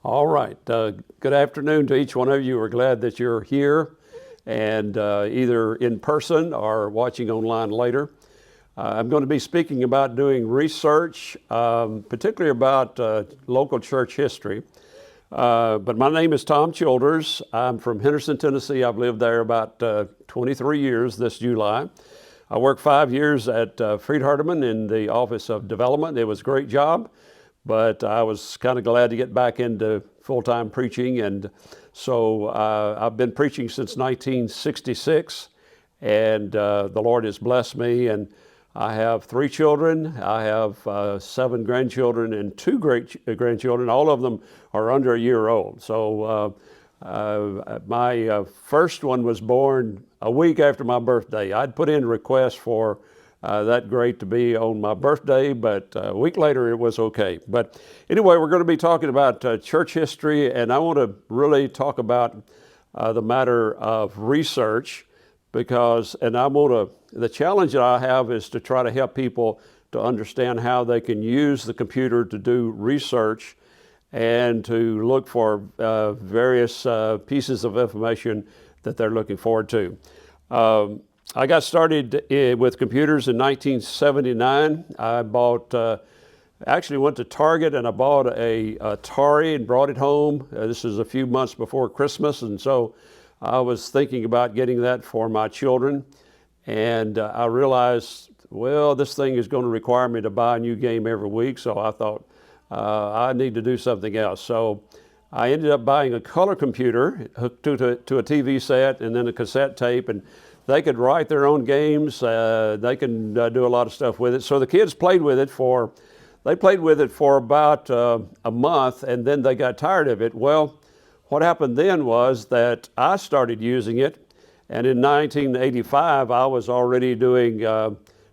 All right. Good afternoon to each one of you. We're glad that you're here and either in person or watching online later. I'm going to be speaking about doing research, particularly about local church history. But my name is Tom Childers. I'm from Henderson, Tennessee. I've lived there about 23 years this July. I worked 5 years at Fried Hardeman in the Office of Development. It was a great job, but I was kind of glad to get back into full-time preaching. And so I've been preaching since 1966, and the Lord has blessed me. And I have 3 children. I have 7 grandchildren and 2 great grandchildren. All of them are under a year old. So my first one was born a week after my birthday. I'd put in a request for that great to be on my birthday, but a week later it was okay. But anyway, we're going to be talking about church history, and I want to really talk about the matter of research because, the challenge that I have is to try to help people to understand how they can use the computer to do research and to look for various pieces of information that they're looking forward to. I got started with computers in 1979. I actually went to Target and I bought a Atari and brought it home. This is a few months before Christmas, and so I was thinking about getting that for my children. And I realized, well, this thing is going to require me to buy a new game every week, so I thought I need to do something else. So I ended up buying a color computer hooked to a TV set and then a cassette tape, and they could write their own games. They can do a lot of stuff with it. So the kids played with it for about a month, and then they got tired of it. Well, what happened then was that I started using it, and in 1985 I was already doing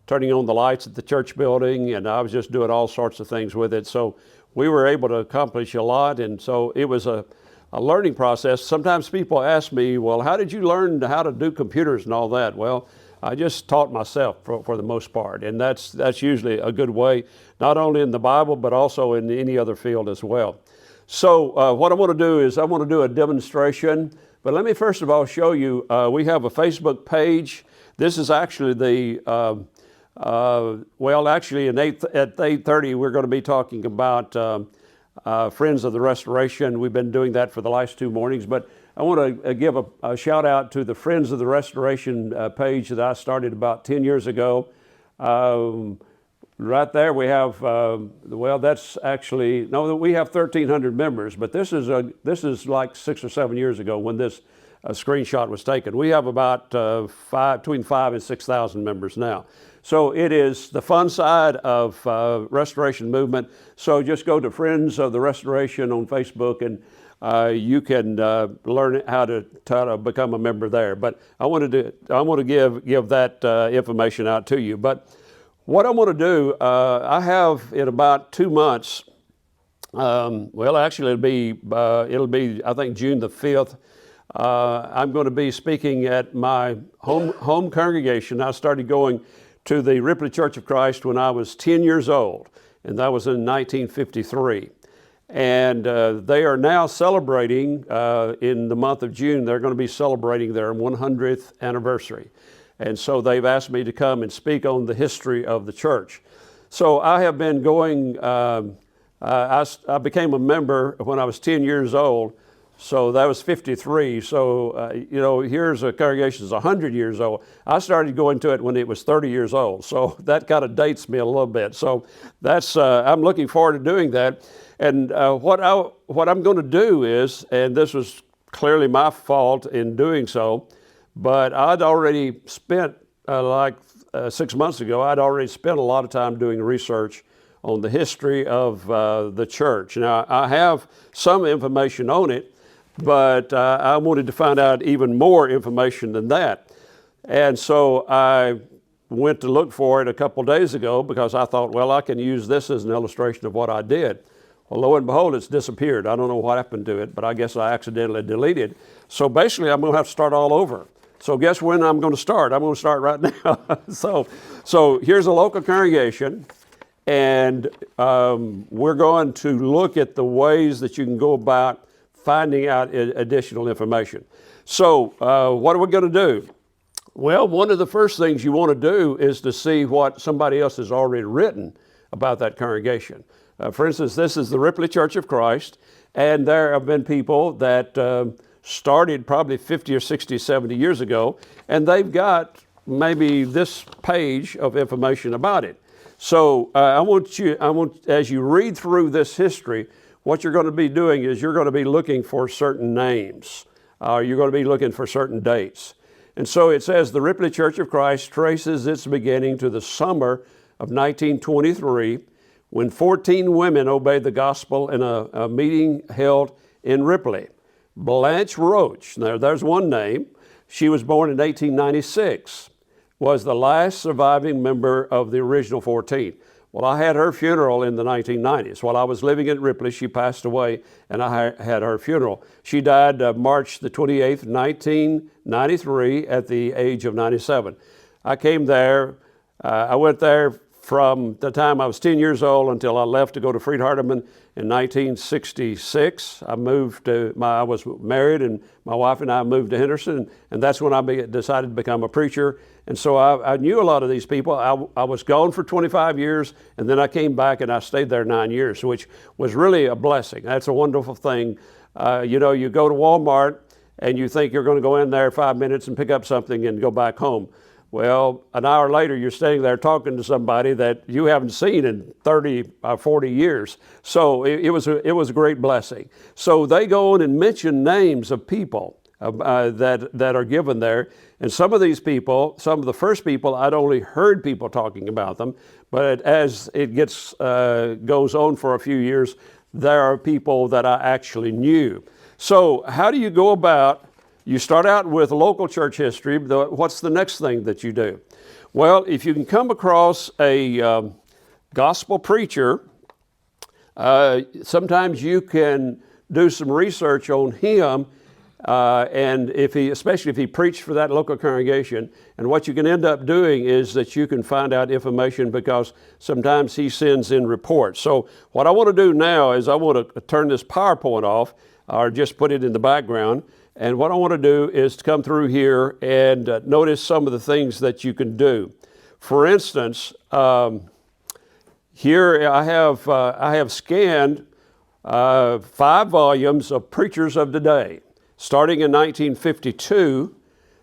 turning on the lights at the church building, and I was just doing all sorts of things with it. So we were able to accomplish a lot, and so it was a learning process. Sometimes people ask me, well, how did you learn how to do computers and all that? Well, I just taught myself for the most part, and that's usually a good way, not only in the Bible, but also in any other field as well. So what I want to do is I want to do a demonstration, but let me first of all show you, we have a Facebook page. This is actually the, actually at 8:30 we're going to be talking about Friends of the Restoration. We've been doing that for the last 2 mornings, but I want to give a shout out to the Friends of the Restoration page that I started about 10 years ago. Right there we have, that's actually, no, we have 1,300 members, but this is like 6 or 7 years ago when this screenshot was taken. We have about between 5,000 and 6,000 members now. So it is the fun side of Restoration Movement. So just go to Friends of the Restoration on Facebook, and you can learn how to become a member there. But I want to give that information out to you. But what I want to do, I have in about 2 months. Actually, it'll be I think June the 5th. I'm going to be speaking at my home congregation. I started going to the Ripley Church of Christ when I was 10 years old, and that was in 1953. And they are now celebrating, in the month of June, they're going to be celebrating their 100th anniversary. And so they've asked me to come and speak on the history of the church. So I have been going, I became a member when I was 10 years old. So that was 53. So, here's a congregation that's 100 years old. I started going to it when it was 30 years old. So that kind of dates me a little bit. So that's, I'm looking forward to doing that. And what I'm going to do is, and this was clearly my fault in doing so, but I'd already spent, 6 months ago, I'd already spent a lot of time doing research on the history of the church. Now, I have some information on it, but I wanted to find out even more information than that. And so I went to look for it a couple days ago because I thought, well, I can use this as an illustration of what I did. Well, lo and behold, it's disappeared. I don't know what happened to it, but I guess I accidentally deleted. So basically, I'm going to have to start all over. So guess when I'm going to start? I'm going to start right now. So here's a local congregation, And we're going to look at the ways that you can go about finding out additional information. So what are we going to do? Well, one of the first things you want to do is to see what somebody else has already written about that congregation. For instance, this is the Ripley Church of Christ, and there have been people that started probably 50 or 60, 70 years ago, and they've got maybe this page of information about it. So I want, as you read through this history, what you're going to be doing is you're going to be looking for certain names. You're going to be looking for certain dates. And so it says the Ripley Church of Christ traces its beginning to the summer of 1923, when 14 women obeyed the gospel in a meeting held in Ripley. Blanche Roach, now there's one name, she was born in 1896, was the last surviving member of the original 14. Well, I had her funeral in the 1990s. While I was living at Ripley, she passed away, and I had her funeral. She died March the 28th, 1993, at the age of 97. I came there, I went there from the time I was 10 years old until I left to go to Freed-Hardeman in 1966. I was married, and my wife and I moved to Henderson, and that's when I decided to become a preacher. And so I knew a lot of these people. I was gone for 25 years, and then I came back and I stayed there 9 years, which was really a blessing. That's a wonderful thing. You know, you go to Walmart and you think you're going to go in there 5 minutes and pick up something and go back home. Well, an hour later, you're standing there talking to somebody that you haven't seen in 30 or 40 years. So it was a great blessing. So they go on and mention names of people that are given there. And some of these people, some of the first people, I'd only heard people talking about them. But as it goes on for a few years, there are people that I actually knew. So how do you go about? You start out with local church history. What's the next thing that you do? Well, if you can come across a gospel preacher, sometimes you can do some research on him, and especially if he preached for that local congregation. And what you can end up doing is that you can find out information, because sometimes he sends in reports. So what I want to do now is I want to turn this PowerPoint off, or just put it in the background. And what I want to do is to come through here and notice some of the things that you can do. For instance, here I have scanned 5 volumes of Preachers of Today. Starting in 1952,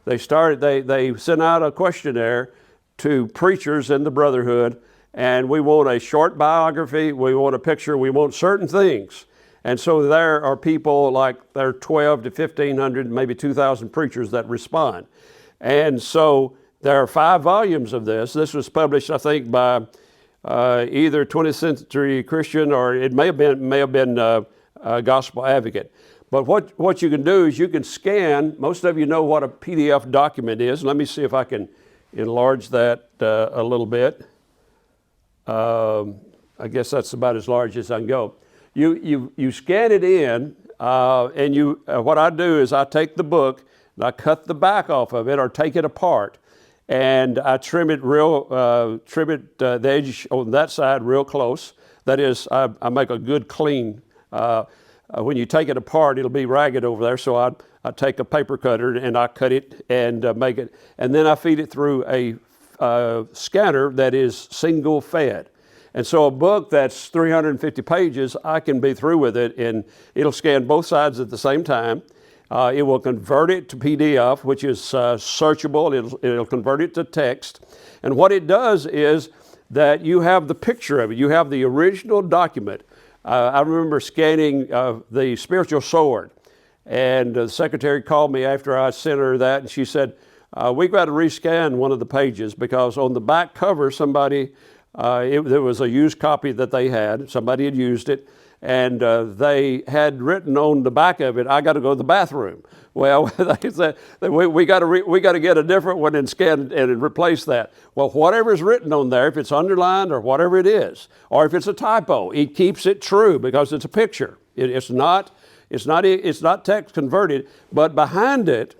they sent out a questionnaire to preachers in the Brotherhood, and we want a short biography, we want a picture, we want certain things. And so there are people there are 12 to 1,500, maybe 2,000 preachers that respond. And so there are 5 volumes of this. This was published, I think, by either 20th Century Christian, or it may have been Gospel Advocate. But what you can do is you can scan. Most of you know what a PDF document is. Let me see if I can enlarge that a little bit. I guess that's about as large as I can go. You scan it in, and what I do is I take the book and I cut the back off of it, or take it apart, and I trim it the edge on that side real close. That is, I make a good clean. When you take it apart, it'll be ragged over there. So I take a paper cutter and I cut it and make it, and then I feed it through a scanner that is single fed. And so a book that's 350 pages, I can be through with it, and it'll scan both sides at the same time. It will convert it to PDF, which is searchable. It'll convert it to text. And what it does is that you have the picture of it. You have the original document. I remember scanning the Spiritual Sword, and the secretary called me after I sent her that, and she said, we've got to rescan one of the pages, because on the back cover, there was a used copy that they had. Somebody had used it, and they had written on the back of it, "I got to go to the bathroom." Well, they said we got to get a different one and scan and replace that. Well, whatever's written on there, if it's underlined or whatever it is, or if it's a typo, it keeps it true because it's a picture. It's not text converted, but behind it,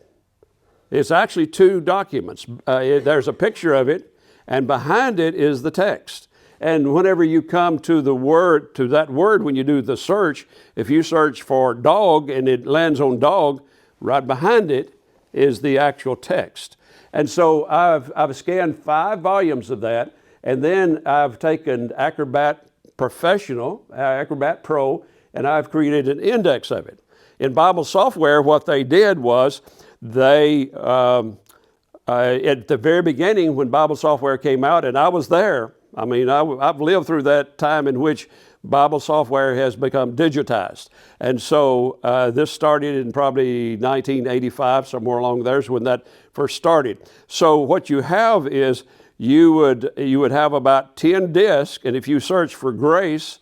it's actually 2 documents. There's a picture of it, and behind it is the text. And whenever you come to the word, to that word, when you do the search, if you search for dog and it lands on dog, right behind it is the actual text. And so I've scanned 5 volumes of that, and then I've taken Acrobat Professional, Acrobat Pro, and I've created an index of it. In Bible software, what they did was they, at the very beginning when Bible software came out, and I was there, I mean, I've lived through that time in which Bible software has become digitized. And so this started in probably 1985, somewhere along there is when that first started. So what you have is you would have about 10 discs, and if you search for grace,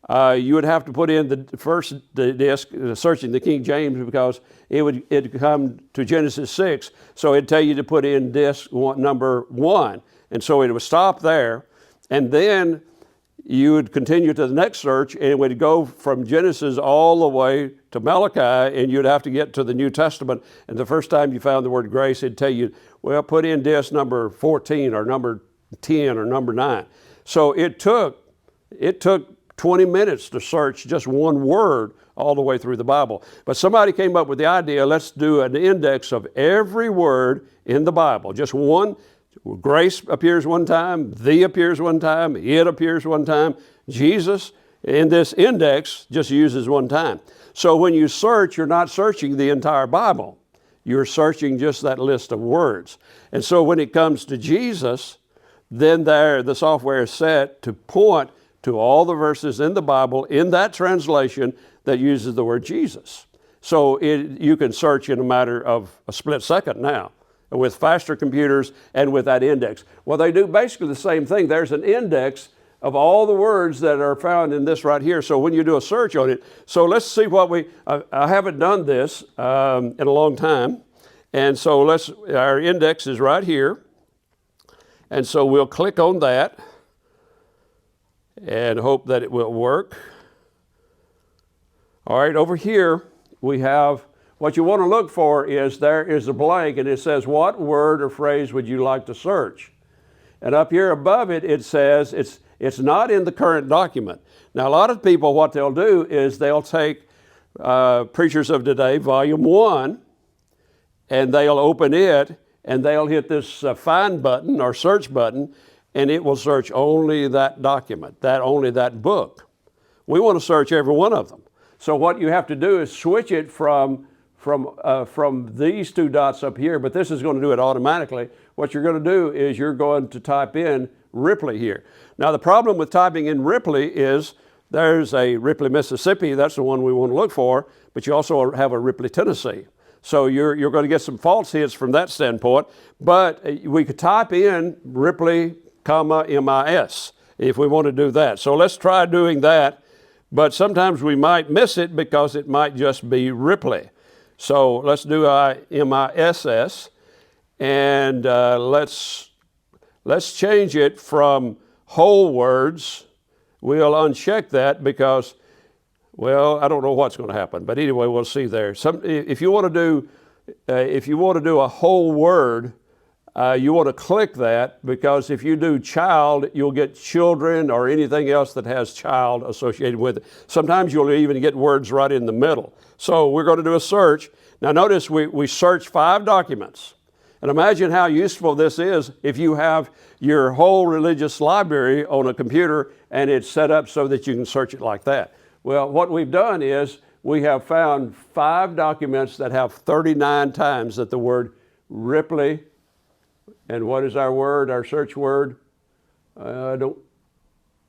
you would have to put in the first disc, searching the King James, because it'd come to Genesis 6. So it'd tell you to put in disc number 1. And so it would stop there. And then you would continue to the next search, and it would go from Genesis all the way to Malachi, and you'd have to get to the New Testament. And the first time you found the word grace, it'd tell you, well, put in disc number 14 or number 10 or number 9. So it took 20 minutes to search just one word all the way through the Bible. But somebody came up with the idea, let's do an index of every word in the Bible. Just one. Grace appears one time, thee appears one time, it appears one time. Jesus in this index just uses one time. So when you search, you're not searching the entire Bible. You're searching just that list of words. And so when it comes to Jesus, then the software is set to point to all the verses in the Bible in that translation that uses the word Jesus. So you can search in a matter of a split second now, with faster computers and with that index. Well, they do basically the same thing. There's an index of all the words that are found in this right here. So when you do a search on it, so let's see what I haven't done this in a long time. And so our index is right here. And so we'll click on that and hope that it will work. All right, over here we have, what you want to look for is there is a blank, and it says, what word or phrase would you like to search? And up here above it, it says it's not in the current document. Now, a lot of people, what they'll do is they'll take Preachers of Today, Volume 1, and they'll open it, and they'll hit this find button or search button, and it will search only that document, only that book. We want to search every one of them. So what you have to do is switch it from these 2 dots up here, but this is going to do it automatically. What you're going to do is you're going to type in Ripley here. Now the problem with typing in Ripley is there's a Ripley, Mississippi, that's the one we want to look for, but you also have a Ripley, Tennessee. So you're going to get some false hits from that standpoint, but we could type in Ripley, MIS if we want to do that. So let's try doing that, but sometimes we might miss it because it might just be Ripley. So let's do MISS, and let's change it from whole words. We'll uncheck that because, well, I don't know what's going to happen, but anyway, we'll see there. If you want to do a whole word, you want to click that, because if you do child, you'll get children or anything else that has child associated with it. Sometimes you'll even get words right in the middle. So we're going to do a search. Now notice we search 5 documents. And imagine how useful this is if you have your whole religious library on a computer and it's set up so that you can search it like that. Well, what we've done is we have found 5 documents that have 39 times that the word Ripley, and what is our word, our search word? Right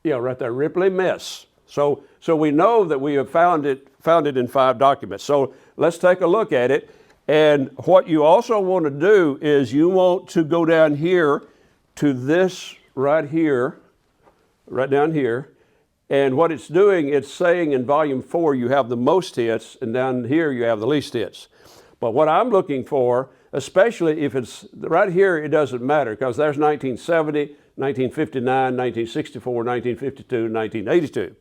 there, Ripley, Miss. So we know that we have found it in 5 documents. So let's take a look at it. And what you also want to do is you want to go down here to this right here, right down here. And what it's doing, it's saying in volume 4 you have the most hits, and down here you have the least hits. But what I'm looking for, especially if it's right here, it doesn't matter, because there's 1970, 1959, 1964, 1952, 1982.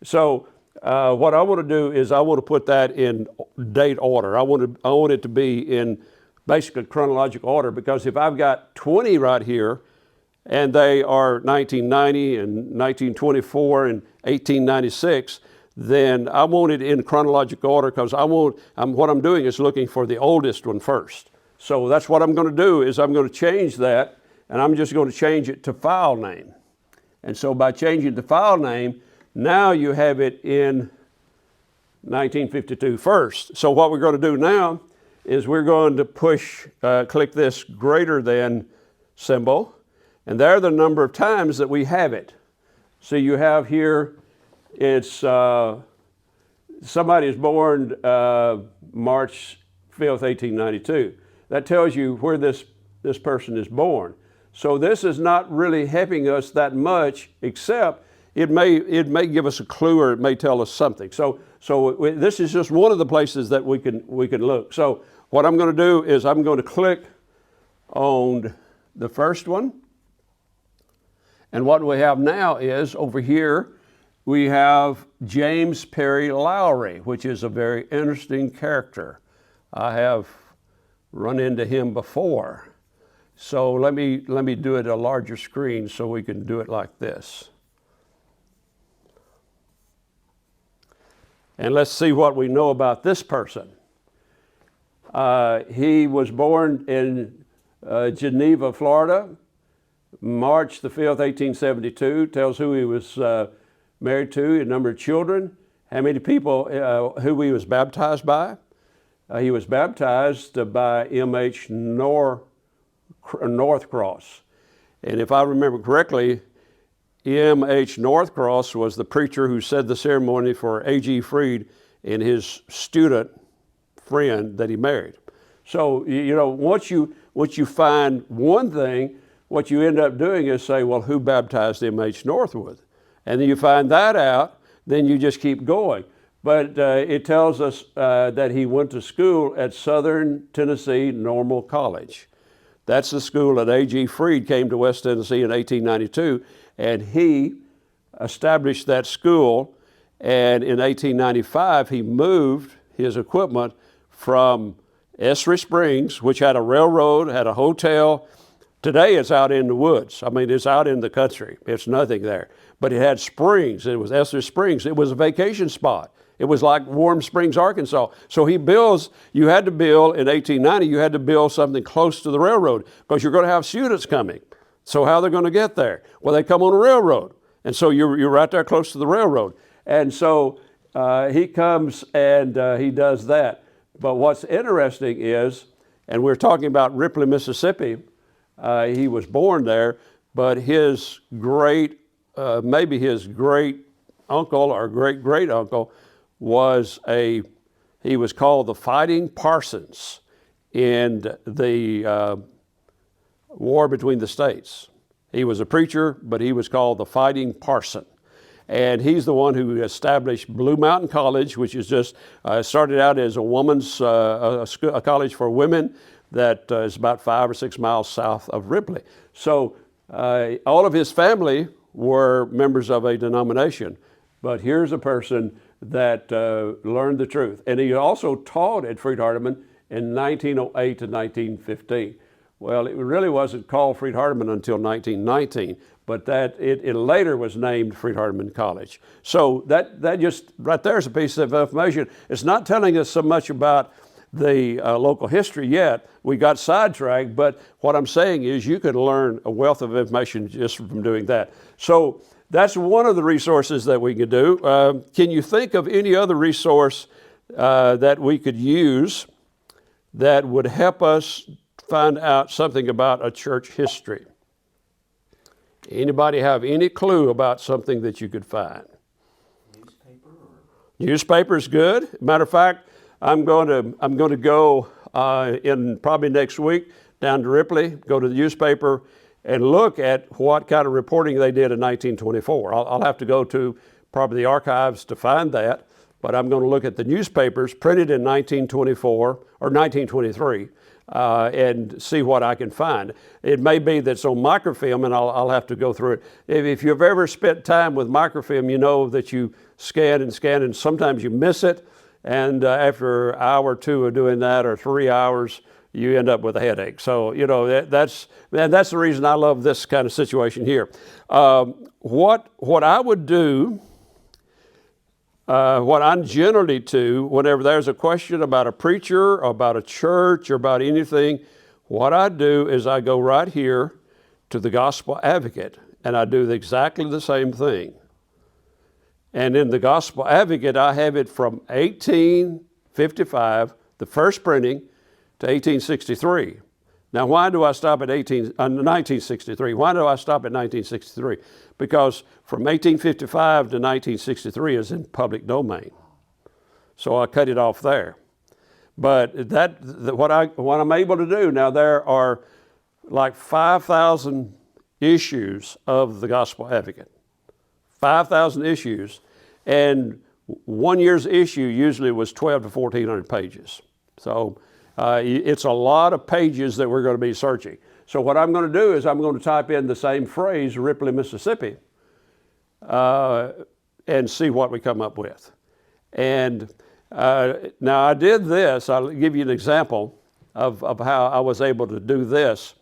So what I want to do is I want to put that in date order. I want it to be in basically chronological order, because if I've got 20 right here, and they are 1990 and 1924 and 1896, then I want it in chronological order, because what I'm doing is looking for the oldest one first. So that's what I'm going to do, is I'm going to change that, and I'm just going to change it to file name. And so by changing the file name, now you have it in 1952 first. So what we're going to do now is we're going to click this greater than symbol, and there are the number of times that we have it. So you have here, it's somebody is born March 5th, 1892. That tells you where this person is born. So this is not really helping us that much, except it may give us a clue, or it may tell us something. So this is just one of the places that we can look. So what I'm going to do is I'm going to click on the first one. And what we have now is, over here, we have James Perry Lowry, which is a very interesting character. I have run into him before. So let me do it a larger screen so we can do it like this. And let's see what we know about this person. He was born in Geneva, Florida, March the 5th, 1872. Tells who he was married to, a number of children, how many people, who he was baptized by. He was baptized by M.H. Northcross. And if I remember correctly, M.H. Northcross was the preacher who said the ceremony for A.G. Freed and his student friend that he married. So, you know, once you find one thing, what you end up doing is say, well, who baptized M.H. Northwood? And then you find that out, then you just keep going. But it tells us that he went to school at Southern Tennessee Normal College. That's the school that A.G. Freed came to West Tennessee in 1892, and he established that school. And in 1895, he moved his equipment from Essery Springs, which had a railroad, had a hotel. Today it's out in the woods. I mean, it's out in the country. It's nothing there. But it had springs. It was Essery Springs. It was a vacation spot. It was like Warm Springs, Arkansas. So he builds, you had to build, in 1890, you had to build something close to the railroad, because you're going to have students coming. So how are they going to get there? Well, they come on a railroad. And so you're right there close to the railroad. And so he comes and he does that. But what's interesting is, and we're talking about Ripley, Mississippi, he was born there, but his maybe his great uncle or great great uncle he was called the Fighting Parsons in the war between the states. He was a preacher, but he was called the Fighting Parson. And he's the one who established Blue Mountain College, which is just started out as a woman's a college for women that is about 5 or 6 miles south of Ripley. So all of his family were members of a denomination. But here's a person that learned the truth. And he also taught at Freed-Hardeman in 1908 to 1915. Well, it really wasn't called Freed-Hardeman until 1919, but it later was named Freed-Hardeman College. So that just right there is a piece of information. It's not telling us so much about the local history yet. We got sidetracked, but what I'm saying is you can learn a wealth of information just from doing that. So that's one of the resources that we could do. Can you think of any other resource that we could use that would help us find out something about a church history? Anybody have any clue about something that you could find? Newspaper is good. Matter of fact, I'm going to go in probably next week down to Ripley, go to the newspaper, and look at what kind of reporting they did in 1924. I'll have to go to probably the archives to find that, but I'm going to look at the newspapers printed in 1924 or 1923 and see what I can find. It may be that's on microfilm, and I'll have to go through it. If you've ever spent time with microfilm, you know that you scan, and sometimes you miss it, and after an hour or two of doing that, or 3 hours, you end up with a headache. So, you know, that's the reason I love this kind of situation here. What I would do, what I generally do whenever there's a question about a preacher, or about a church, or about anything, what I do is I go right here to the Gospel Advocate, and I do exactly the same thing. And in the Gospel Advocate, I have it from 1855, the first printing, to 1863. Now, why do I stop at 1963? Why do I stop at 1963? Because from 1855 to 1963 is in public domain. So I cut it off there. But what I'm able to do, now there are like 5,000 issues of the Gospel Advocate. 5,000 issues, and 1 year's issue usually was 12 to 1,400 pages. So it's a lot of pages that we're going to be searching. So what I'm going to do is I'm going to type in the same phrase, Ripley, Mississippi, and see what we come up with. And now I did this. I'll give you an example of how I was able to do this.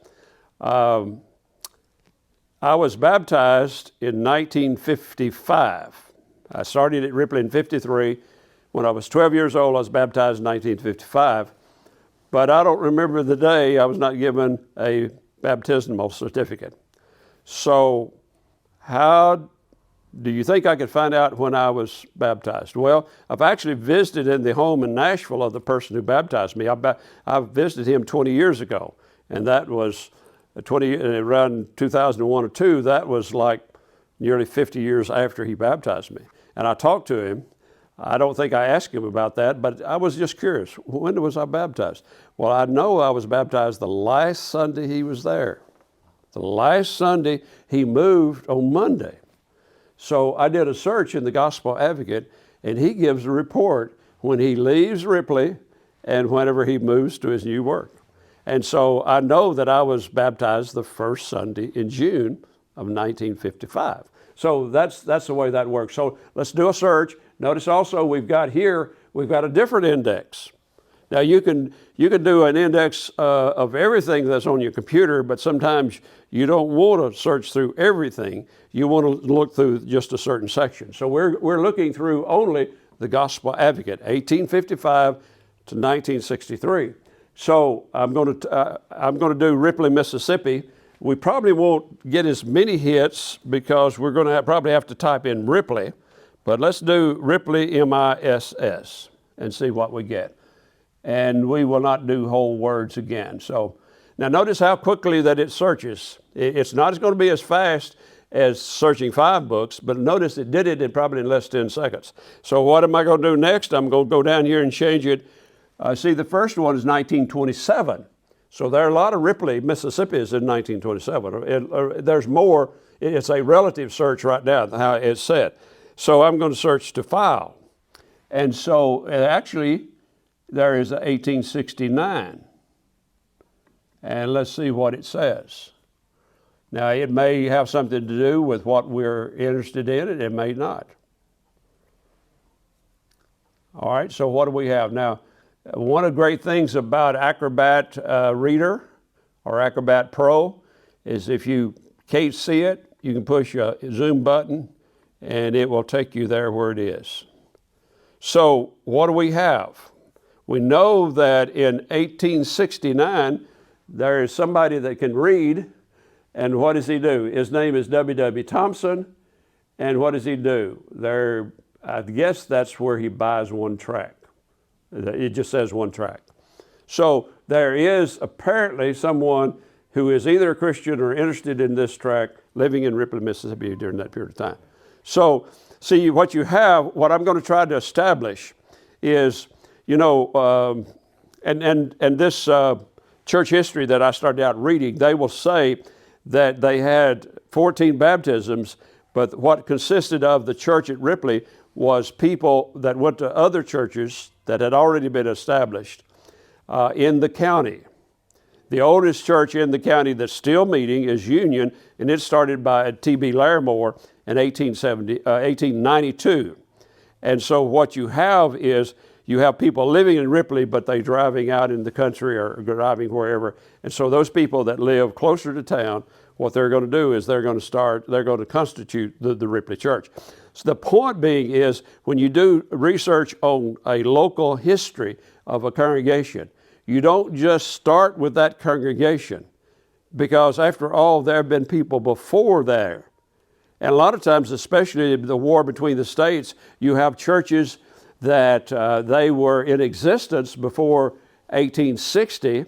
I was baptized in 1955. I started at Ripley in 53. When I was 12 years old, I was baptized in 1955. But I don't remember the day I was not given a baptismal certificate. So how do you think I could find out when I was baptized? Well, I've actually visited in the home in Nashville of the person who baptized me. I visited him 20 years ago, and that was around 2001 or 2, that was like nearly 50 years after he baptized me. And I talked to him. I don't think I asked him about that, but I was just curious. When was I baptized? Well, I know I was baptized the last Sunday he was there. The last Sunday he moved on Monday. So I did a search in the Gospel Advocate, and he gives a report when he leaves Ripley and whenever he moves to his new work. And so I know that I was baptized the first Sunday in June of 1955. So that's the way that works. So let's do a search. Notice also we've got a different index. Now you can do an index of everything that's on your computer, but sometimes you don't want to search through everything. You want to look through just a certain section. So we're looking through only the Gospel Advocate, 1855 to 1963. So I'm going to do Ripley, Mississippi. We probably won't get as many hits because we're going to probably have to type in Ripley, but let's do Ripley, M-I-S-S, and see what we get. And we will not do whole words again. So now notice how quickly that it searches. It's not going to be as fast as searching 5 books, but notice it did it in probably in less than 10 seconds. So what am I going to do next? I'm going to go down here and change it. See, the first one is 1927. So there are a lot of Ripley, Mississippi is in 1927. There's more. It's a relative search right now, how it's set. So I'm going to search to file. And so actually, there is 1869. And let's see what it says. Now, it may have something to do with what we're interested in, and it may not. All right, so what do we have? Now, one of the great things about Acrobat Reader or Acrobat Pro is if you can't see it, you can push a zoom button and it will take you there where it is. So what do we have? We know that in 1869, there is somebody that can read, and what does he do? His name is W.W. Thompson, and what does he do? I guess that's where he buys one tract. It just says one tract. So there is apparently someone who is either a Christian or interested in this tract living in Ripley, Mississippi during that period of time. So see, what I'm going to try to establish is, and this church history that I started out reading, they will say that they had 14 baptisms, but what consisted of the church at Ripley was people that went to other churches that had already been established in the county. The oldest church in the county that's still meeting is Union, and it started by T.B. Larimore in 1892. And so what you have is you have people living in Ripley, but they're driving out in the country or driving wherever. And so those people that live closer to town, what they're going to do is they're going to constitute the Ripley Church. So the point being is, when you do research on a local history of a congregation, you don't just start with that congregation, because after all, there have been people before there. And a lot of times, especially the war between the states, you have churches that they were in existence before 1860.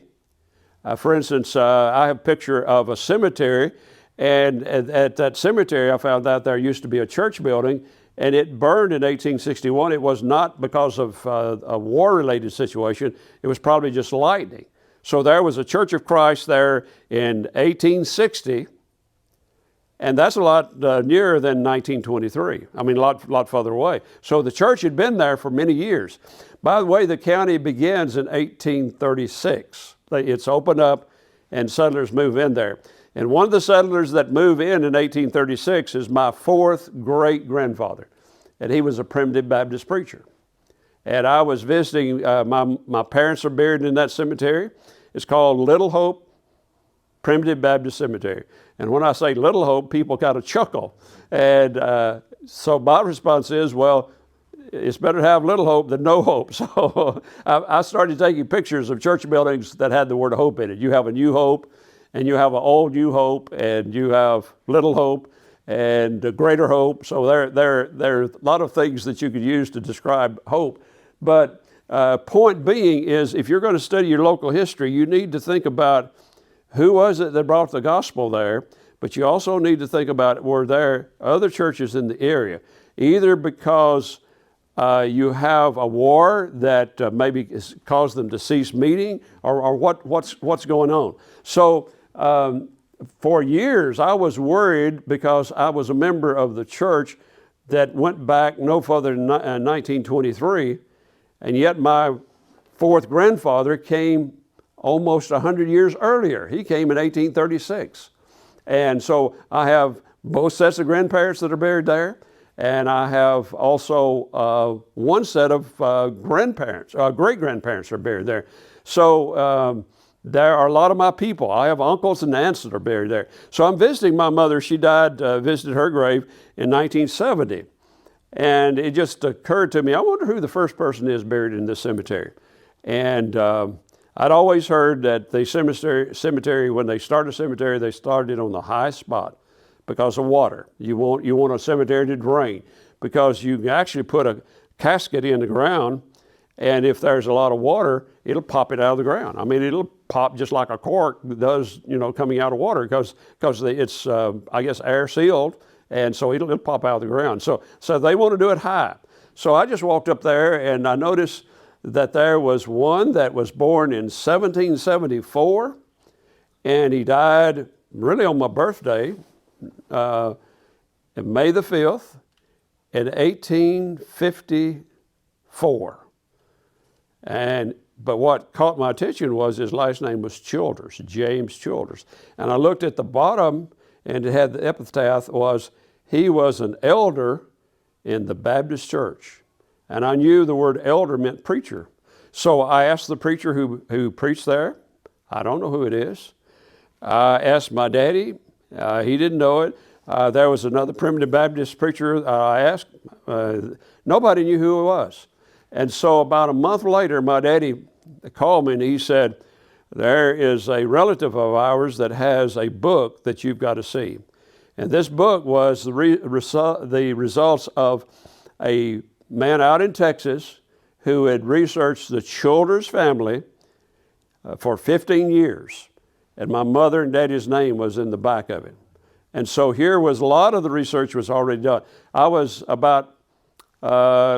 For instance, I have a picture of a cemetery, and at that cemetery I found out there used to be a church building, and it burned in 1861. It was not because of a war-related situation. It was probably just lightning. So there was a Church of Christ there in 1860, and that's a lot nearer than 1923. I mean, a lot further away. So the church had been there for many years. By the way, the county begins in 1836. It's opened up and settlers move in there. And one of the settlers that move in 1836 is my fourth great-grandfather. And he was a primitive Baptist preacher. And I was visiting, my parents are buried in that cemetery. It's called Little Hope Primitive Baptist Cemetery. And when I say Little Hope, people kind of chuckle. And so my response is, well, it's better to have little hope than no hope. So I started taking pictures of church buildings that had the word hope in it. You have a New Hope, and you have an Old New Hope, and you have Little Hope, and a Greater Hope. So there are a lot of things that you could use to describe hope. But point being is, if you're going to study your local history, you need to think about who was it that brought the gospel there, but you also need to think about, were there other churches in the area, either because you have a war that maybe caused them to cease meeting, or what's going on. So for years I was worried, because I was a member of the church that went back no further than 1923, and yet my fourth grandfather came almost 100 years earlier. He came in 1836. And so I have both sets of grandparents that are buried there, and I have also one set of grandparents, great-grandparents are buried there. So there are a lot of my people. I have uncles and aunts that are buried there. So I'm visiting my mother. She died, visited her grave in 1970. And it just occurred to me, I wonder who the first person is buried in this cemetery. And I'd always heard that the cemetery, when they start a cemetery, they started on the highest spot because of water. You want a cemetery to drain, because you can actually put a casket in the ground, and if there's a lot of water, it'll pop it out of the ground. I mean, it'll pop just like a cork does, coming out of water, because it's, I guess, air sealed, and so it'll pop out of the ground. So they want to do it high. So I just walked up there, and I noticed that there was one that was born in 1774, and he died really on my birthday, May the 5th, in 1854. But what caught my attention was his last name was Childers, James Childers. And I looked at the bottom, and it had the epitaph was, he was an elder in the Baptist church. And I knew the word elder meant preacher. So I asked the preacher who preached there. I don't know who it is. I asked my daddy. He didn't know it. There was another primitive Baptist preacher I asked. Nobody knew who it was. And so about a month later, my daddy called me, and he said, there is a relative of ours that has a book that you've got to see. And this book was the results of a man out in Texas who had researched the Childers family for 15 years. And my mother and daddy's name was in the back of it. And so here was a lot of the research was already done. I was about, I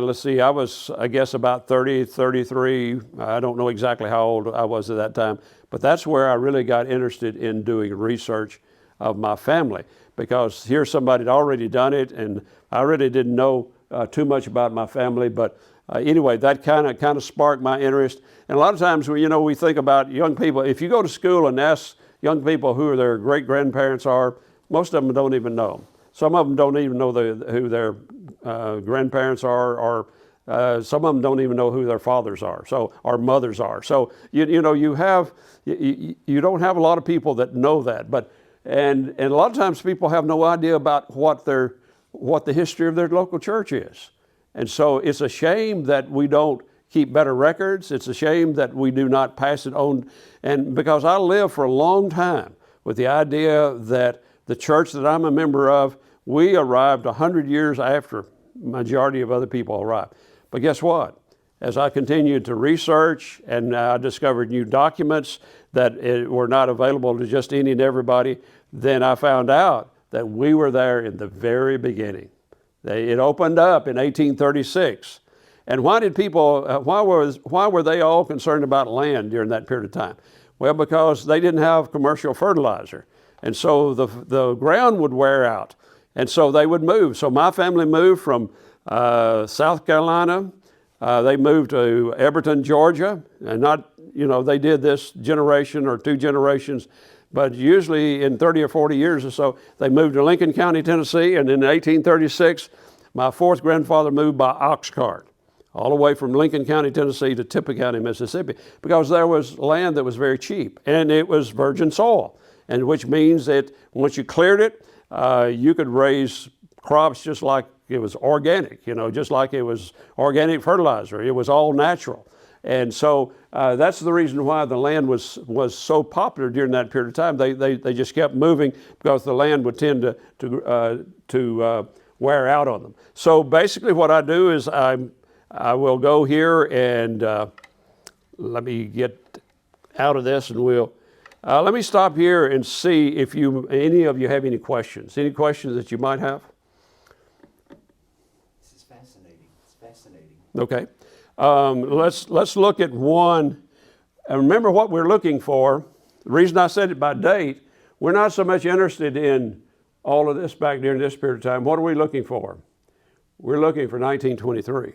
guess about 30, 33. I don't know exactly how old I was at that time, but that's where I really got interested in doing research of my family, because here somebody had already done it, and I really didn't know too much about my family, but anyway, that kind of sparked my interest. And a lot of times, we think about young people. If you go to school and ask young people who their great-grandparents are, most of them don't even know. Some of them don't even know who their grandparents are, or Some of them don't even know who their fathers are, or mothers are. So you don't have a lot of people that know that. And a lot of times people have no idea about what the history of their local church is. And so it's a shame that we don't keep better records. It's a shame that we do not pass it on. And because I lived for a long time with the idea that the church that I'm a member of, we arrived 100 years after majority of other people arrived. But guess what? As I continued to research and I discovered new documents that were not available to just any and everybody, then I found out that we were there in the very beginning. It opened up in 1836. And why did people, why were they all concerned about land during that period of time? Well, because they didn't have commercial fertilizer. And so the ground would wear out. And so they would move. So my family moved from South Carolina. They moved to Everton, Georgia. And they did this generation or two generations. But usually in 30 or 40 years or so, they moved to Lincoln County, Tennessee. And in 1836, my fourth grandfather moved by ox cart all the way from Lincoln County, Tennessee to Tippah County, Mississippi, because there was land that was very cheap and it was virgin soil. And which means that once you cleared it, you could raise crops just like it was organic, just like it was organic fertilizer. It was all natural. And so that's the reason why the land was so popular during that period of time. They just kept moving because the land would tend to wear out on them. So basically what I do is I will go here and let me get out of this and let me stop here and see if any of you have any questions. Any questions that you might have? This is fascinating. It's fascinating. Okay. Let's look at one. And remember what we're looking for. The reason I said it by date, we're not so much interested in all of this back during this period of time. What are we looking for? We're looking for 1923.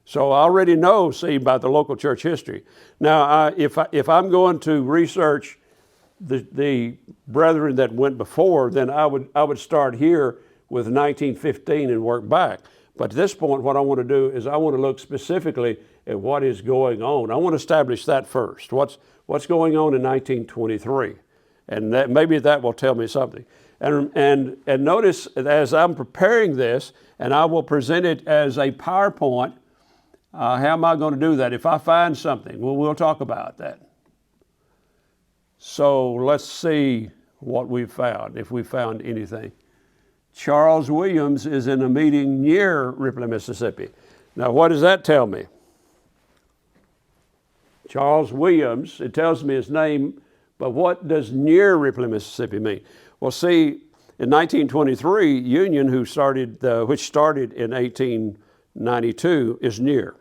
So I already know, about the local church history. Now, if I'm going to research the brethren that went before, then I would start here with 1915 and work back. But at this point, what I want to do is I want to look specifically at what is going on. I want to establish that first. What's going on in 1923, and maybe that will tell me something. And notice as I'm preparing this, and I will present it as a PowerPoint. How am I going to do that? If I find something, we'll talk about that. So let's see what we found, if we found anything. Charles Williams is in a meeting near Ripley, Mississippi. Now, what does that tell me? Charles Williams, it tells me his name, but what does near Ripley, Mississippi mean? Well, see, in 1923, Union, which started in 1892, is near.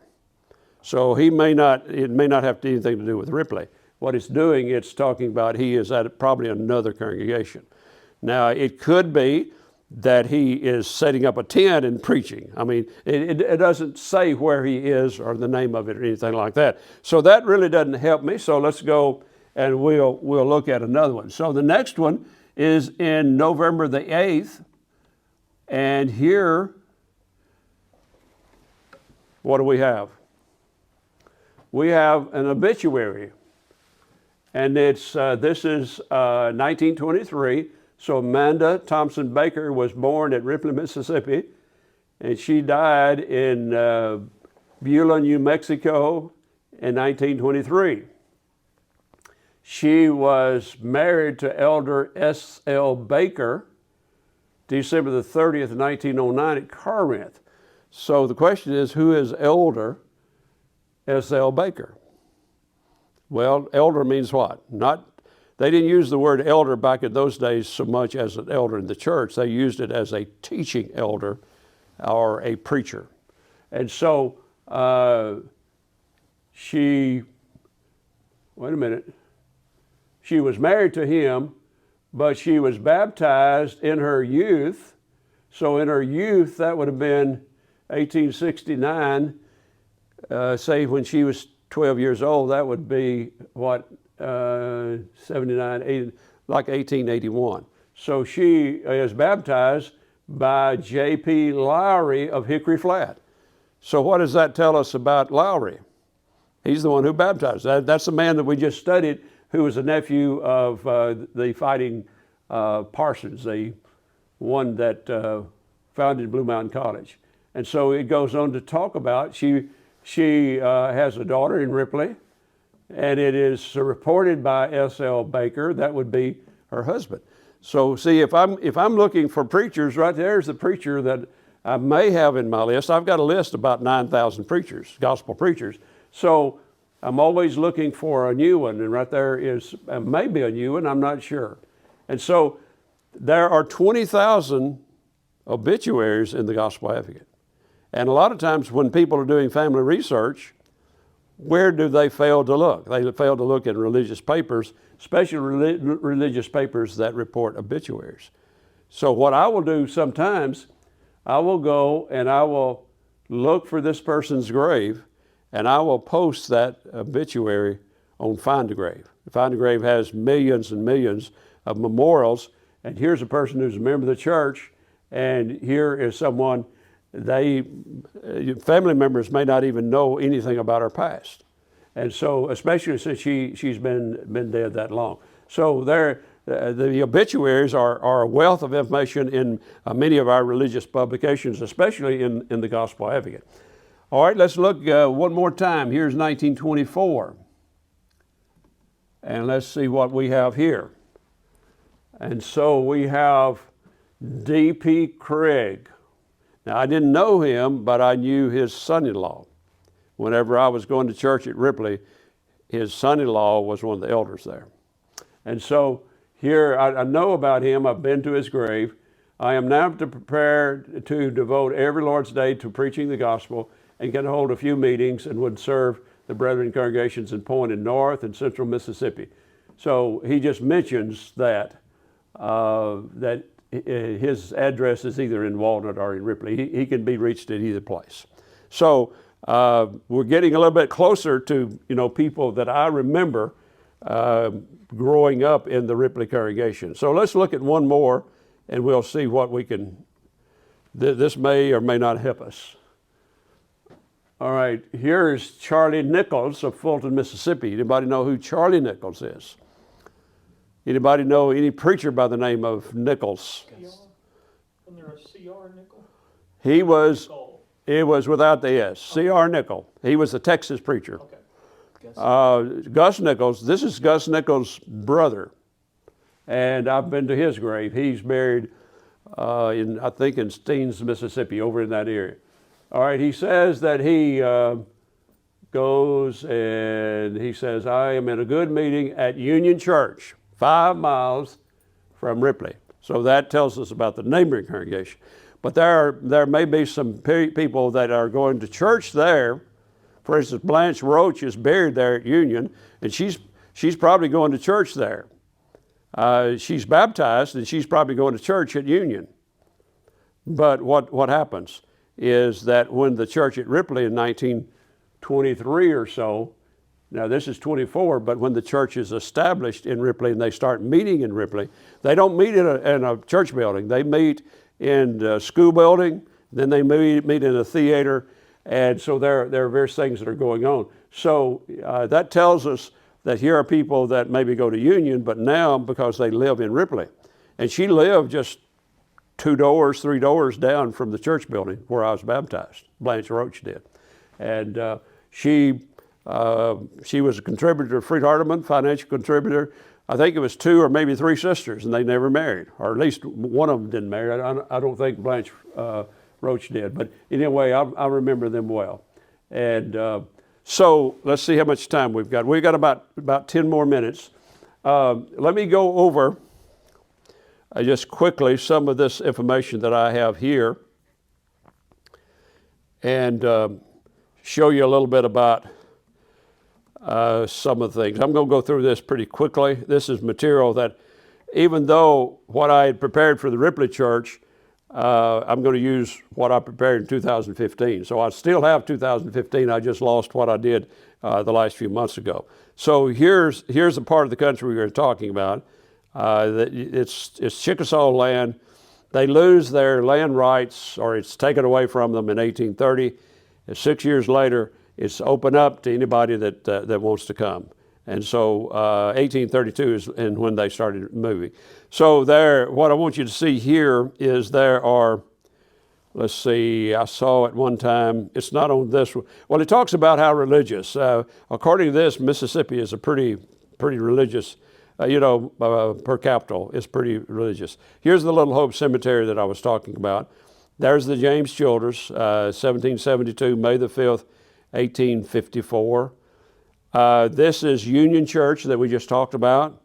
So it may not have anything to do with Ripley. What it's doing, it's talking about he is at probably another congregation. Now, it could be that he is setting up a tent and preaching. I mean, it doesn't say where he is or the name of it or anything like that. So that really doesn't help me. So let's go and we'll look at another one. So the next one is in November the 8th. And here, what do we have? We have an obituary. And this is 1923. So Amanda Thompson Baker was born at Ripley, Mississippi, and she died in Beulah, New Mexico in 1923. She was married to Elder S.L. Baker December the 30th, 1909 at Corinth. So the question is, who is Elder S.L. Baker? Well, elder means what? They didn't use the word elder back in those days so much as an elder in the church. They used it as a teaching elder or a preacher. And so she was married to him, but she was baptized in her youth. So in her youth, that would have been 1869, say when she was 12 years old, that would be what? 79, 80, like 1881. So she is baptized by J.P. Lowry of Hickory Flat. So what does that tell us about Lowry? He's the one who baptized. That's the man that we just studied, who was a nephew of the fighting Parsons, the one that founded Blue Mountain College. And so it goes on to talk about, she has a daughter in Ripley, and it is reported by S.L. Baker, that would be her husband. So see, if I'm looking for preachers, right there's the preacher that I may have in my list. I've got a list about 9,000 preachers, gospel preachers. So I'm always looking for a new one, and right there is maybe a new one, I'm not sure. And so there are 20,000 obituaries in the Gospel Advocate. And a lot of times when people are doing family research, where do they fail to look? They fail to look in religious papers, especially religious papers that report obituaries. So what I will do sometimes, I will go and I will look for this person's grave, and I will post that obituary on Find a Grave. Find a Grave has millions and millions of memorials, and here's a person who's a member of the church, and here is someone family members may not even know anything about her past. And so, especially since she's been dead that long. So the obituaries are a wealth of information in many of our religious publications, especially in the Gospel Advocate. All right, let's look one more time. Here's 1924. And let's see what we have here. And so we have D.P. Craig. Now, I didn't know him, but I knew his son-in-law. Whenever I was going to church at Ripley, his son-in-law was one of the elders there. And so here, I know about him. I've been to his grave. I am now prepared to devote every Lord's Day to preaching the gospel and can hold a few meetings and would serve the brethren congregations in Point in North and Central Mississippi. So he just mentions that his address is either in Walnut or in Ripley. He can be reached at either place. So we're getting a little bit closer to people that I remember growing up in the Ripley congregation. So let's look at one more, and we'll see what we can. This may or may not help us. All right, here's Charlie Nichols of Fulton, Mississippi. Anybody know who Charlie Nichols is? Anybody know any preacher by the name of Nichols? Wasn't there a C.R. Nickel? He was, it was without the S, C.R. Nickel. He was a Texas preacher. Okay. Gus Nichols, this is Gus Nichols' brother. And I've been to his grave. He's buried I think in Steens, Mississippi, over in that area. All right, he says that he goes and he says, I am in a good meeting at Union Church, 5 miles from Ripley. So that tells us about the neighboring congregation. But there may be some people that are going to church there. For instance, Blanche Roach is buried there at Union, and she's probably going to church there. She's baptized, and she's probably going to church at Union. But what happens is that when the church at Ripley in 1923 or so, now this is 24, but when the church is established in Ripley and they start meeting in Ripley, they don't meet in a church building. They meet in a school building, then they meet in a theater, and so there are various things that are going on. So that tells us that here are people that maybe go to Union, but now because they live in Ripley. And she lived just 2 doors, 3 doors down from the church building where I was baptized. Blanche Roach did. And she was a contributor to Freed Hardeman, financial contributor. I think it was 2 or maybe 3 sisters, and they never married, or at least one of them didn't marry. I don't think Blanche Roach did, but anyway, I remember them well. And so let's see how much time we've got. We've got about 10 more minutes. Let me go over just quickly some of this information that I have here and show you a little bit about some of the things. I'm going to go through this pretty quickly. This is material that, even though what I had prepared for the Ripley Church, I'm going to use what I prepared in 2015. So I still have 2015. I just lost what I did the last few months ago. So here's the part of the country we were talking about. It's Chickasaw land. They lose their land rights, or it's taken away from them in 1830. And 6 years later, it's open up to anybody that wants to come. And so 1832 is when they started moving. So there, what I want you to see here is there are, let's see, I saw it one time. It's not on this one. Well, it talks about how religious. According to this, Mississippi is a pretty religious, per capita, it's pretty religious. Here's the Little Hope Cemetery that I was talking about. There's the James Childers, 1772, May the 5th, 1854. This is Union Church that we just talked about.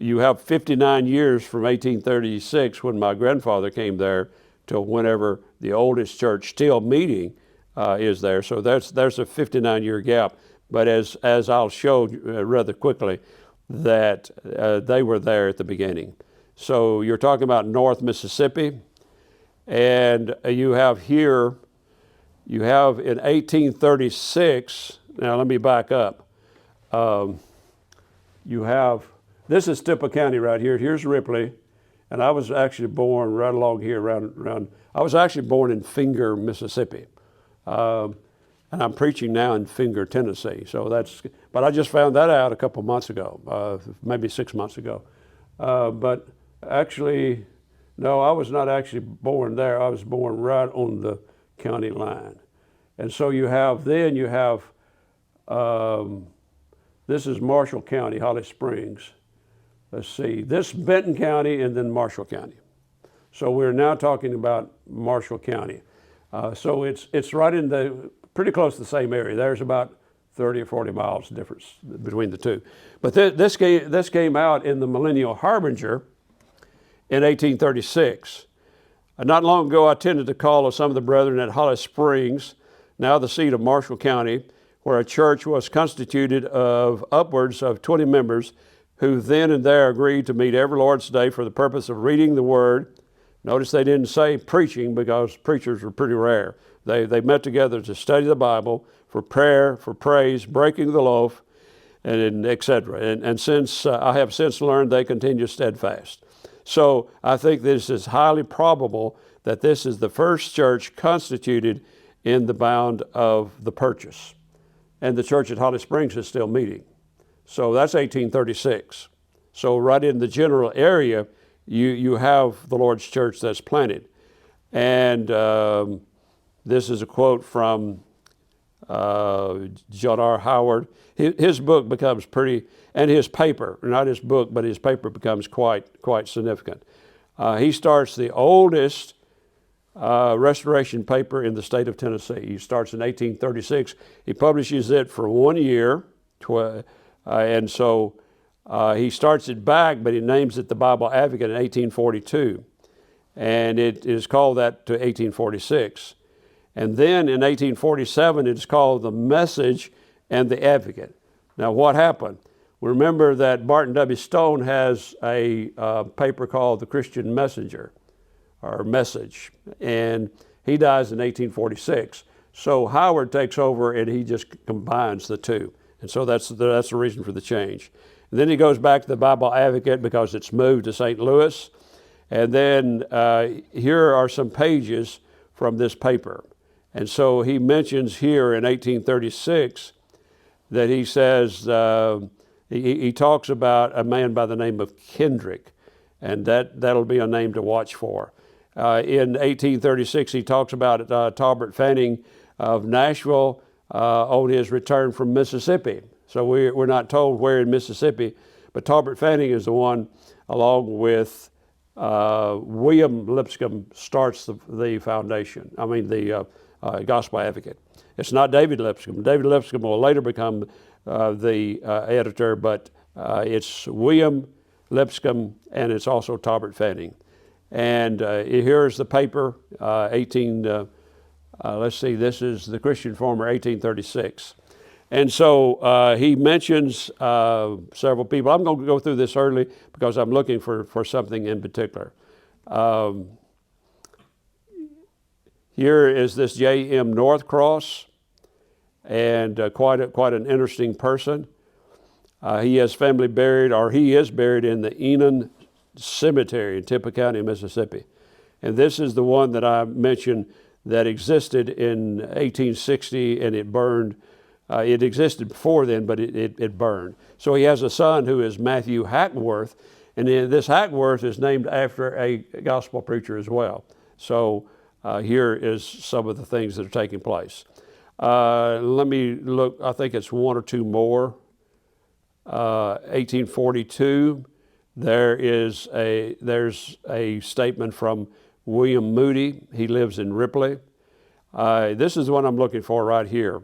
You have 59 years from 1836 when my grandfather came there till whenever the oldest church still meeting is there. So there's a 59-year gap. But as I'll show rather quickly, that they were there at the beginning. So you're talking about North Mississippi, and you have here, you have in 1836, now let me back up. You have, this is Tippah County right here. Here's Ripley, and I was actually born right along here around I was actually born in Finger, Mississippi. And I'm preaching now in Finger, Tennessee. So but I just found that out a couple months ago, maybe 6 months ago. But actually, no, I was not actually born there. I was born right on the county line. And so you have, this is Marshall County, Holly Springs. Let's see, this Benton County and then Marshall County. So we're now talking about Marshall County. So it's right in pretty close to the same area. There's about 30 or 40 miles difference between the two. But this came out in the Millennial Harbinger in 1836. Not long ago, I attended the call of some of the brethren at Holly Springs, now the seat of Marshall County, where a church was constituted of upwards of 20 members who then and there agreed to meet every Lord's Day for the purpose of reading the Word. Notice they didn't say preaching because preachers were pretty rare. They met together to study the Bible, for prayer, for praise, breaking the loaf, and etc. And since I have since learned they continue steadfast. So I think this is highly probable that this is the first church constituted in the bound of the purchase. And the church at Holly Springs is still meeting. So that's 1836. So right in the general area, you have the Lord's church that's planted. And this is a quote from John R. Howard. His book becomes pretty, and his paper, not his book, but his paper becomes quite significant. He starts the oldest restoration paper in the state of Tennessee. He starts in 1836. He publishes it for 1 year, and so he starts it back, but he names it the Bible Advocate in 1842. And it is called that to 1846. And then in 1847, it's called the Message and the Advocate. Now, what happened? Remember that Barton W. Stone has a paper called The Christian Messenger, or Message, and he dies in 1846. So Howard takes over and he just combines the two. And so that's the reason for the change. And then he goes back to the Bible Advocate because it's moved to St. Louis. And then here are some pages from this paper. And so he mentions here in 1836 that he says, he talks about a man by the name of Kendrick, and that'll be a name to watch for. In 1836, he talks about Talbert Fanning of Nashville on his return from Mississippi. So we're not told where in Mississippi, but Talbert Fanning is the one, along with William Lipscomb, starts the foundation. I mean, the Gospel Advocate. It's not David Lipscomb. David Lipscomb will later become the editor, but it's William Lipscomb, and it's also Talbert Fanning. And here's the paper, let's see, this is the Christian Reformer, 1836. And so he mentions several people. I'm going to go through this early because I'm looking for something in particular. Here is this J.M. Northcross, and quite an interesting person. He has family buried, or he is buried in the Enon Cemetery in Tippah County, Mississippi. And this is the one that I mentioned that existed in 1860 and it burned. It existed before then, but it burned. So he has a son who is Matthew Hackworth, and then this Hackworth is named after a gospel preacher as well. So here is some of the things that are taking place. Let me look, I think it's one or two more. 1842, there's a statement from William Moody. He lives in Ripley. This is the one I'm looking for right here.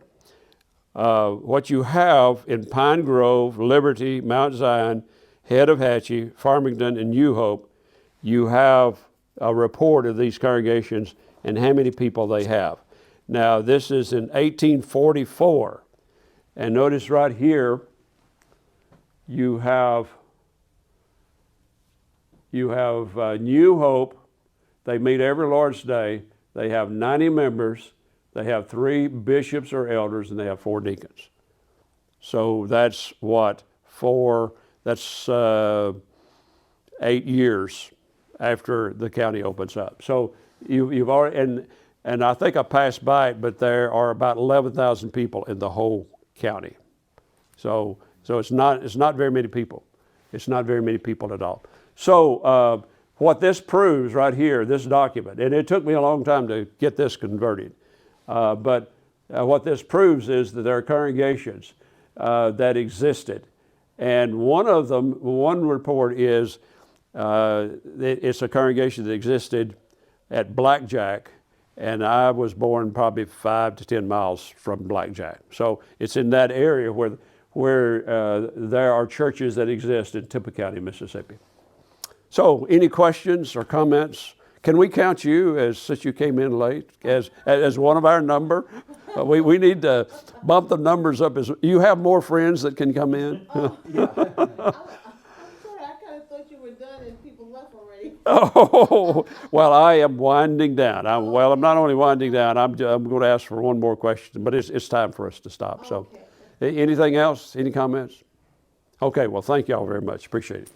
What you have in Pine Grove, Liberty, Mount Zion, Head of Hatchie, Farmington, and New Hope, you have a report of these congregations and how many people they have. Now, this is in 1844. And notice right here, you have New Hope. They meet every Lord's Day. They have 90 members. They have 3 bishops or elders, and they have 4 deacons. So that's what, that's 8 years after the county opens up. So you've already, and I think I passed by it, but there are about 11,000 people in the whole county. So it's not very many people. It's not very many people at all. So what this proves right here, this document, and it took me a long time to get this converted, but what this proves is that there are congregations that existed. And one of them, one report is, it's a congregation that existed at Blackjack, and I was born probably 5 to 10 miles from Blackjack. So it's in that area where there are churches that exist in Tippah County, Mississippi. So any questions or comments? Can we count you, since you came in late, as one of our number? We need to bump the numbers up. You have more friends that can come in? I'm sorry, I kind of thought you were done and people left already. Oh, well, I am winding down. I'm not only winding down, I'm going to ask for one more question, but it's time for us to stop. So, Okay. anything else? Any comments? Okay, well, thank y'all very much. Appreciate it.